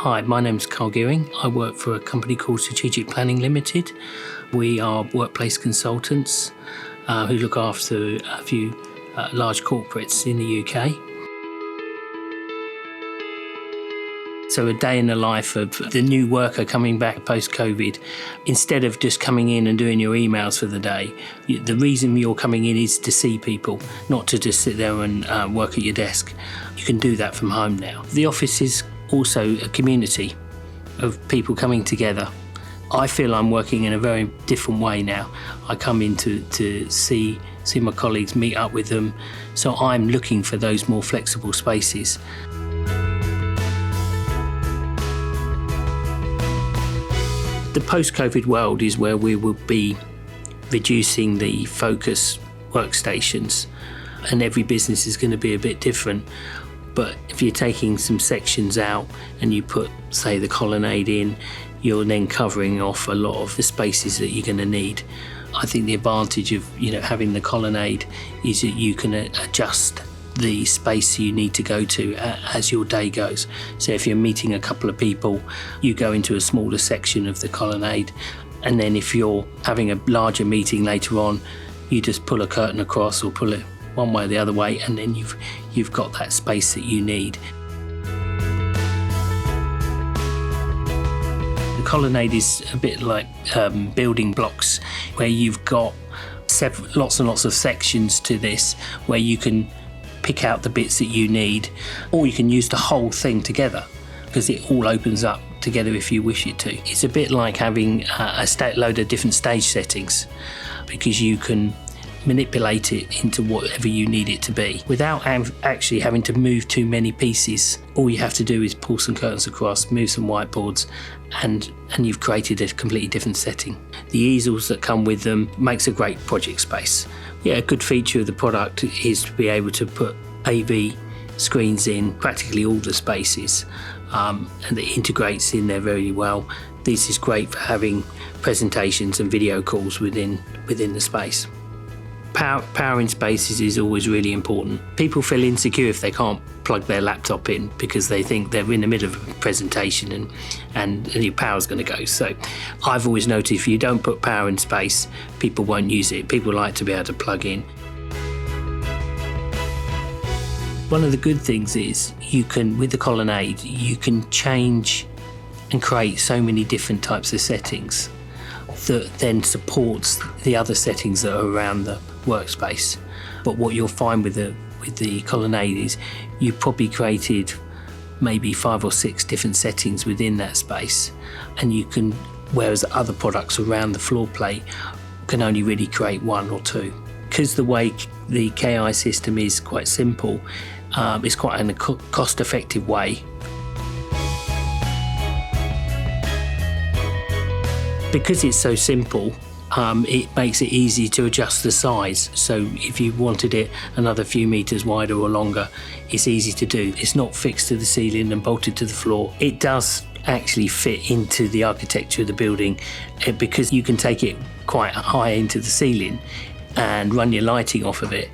Hi, my name's Carl Gearing. I work for a company called Strategic Planning Limited. We are workplace consultants who look after a few large corporates in the UK. So a day in the life of the new worker coming back post-COVID, instead of just coming in and doing your emails for the day, the reason you're coming in is to see people, not to just sit there and work at your desk. You can do that from home now. The office is also a community of people coming together. I feel I'm working in a very different way now. I come in to see my colleagues, meet up with them, so I'm looking for those more flexible spaces. The post-COVID world is where we will be reducing the focus workstations, and every business is going to be a bit different. But if you're taking some sections out and you put, say, the Colonnade in, you're then covering off a lot of the spaces that you're going to need. I think the advantage of having the Colonnade is that you can adjust the space you need to go to as your day goes. So if you're meeting a couple of people, you go into a smaller section of the Colonnade, and then if you're having a larger meeting later on, you just pull a curtain across or pull it one way or the other way, and then you've got that space that you need. The Colonnade is a bit like building blocks, where you've got lots and lots of sections to this, where you can pick out the bits that you need, or you can use the whole thing together, because it all opens up together if you wish it to. It's a bit like having a load of different stage settings, because you can manipulate it into whatever you need it to be without actually having to move too many pieces. All you have to do is pull some curtains across, move some whiteboards, and you've created a completely different setting. The easels that come with them makes a great project space. Yeah, a good feature of the product is to be able to put AV screens in practically all the spaces, and it integrates in there very well. This is great for having presentations and video calls within the space. Powering spaces is always really important. People feel insecure if they can't plug their laptop in because they think they're in the middle of a presentation and your power's going to go. So I've always noticed if you don't put power in space, people won't use it. People like to be able to plug in. One of the good things is with the Colonnade, you can change and create so many different types of settings that then supports the other settings that are around the workspace. But what you'll find with the Colonnade is you've probably created maybe 5 or 6 different settings within that space, and whereas other products around the floor plate can only really create 1 or 2. Because the way the KI system is quite simple, it's quite a cost-effective way. Because it's so simple, it makes it easy to adjust the size. So if you wanted it another few meters wider or longer, it's easy to do. It's not fixed to the ceiling and bolted to the floor. It does actually fit into the architecture of the building, because you can take it quite high into the ceiling and run your lighting off of it.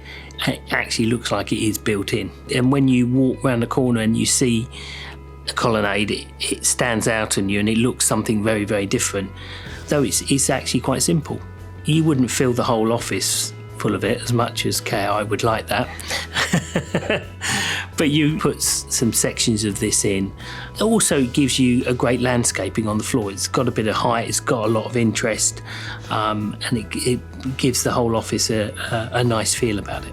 It actually looks like it is built in. And when you walk around the corner and you see a Colonnade, it stands out on you and it looks something very, very different. Though it's actually quite simple. You wouldn't fill the whole office full of it as much as KI would like that. But you put some sections of this in. It also gives you a great landscaping on the floor. It's got a bit of height, it's got a lot of interest, and it gives the whole office a nice feel about it.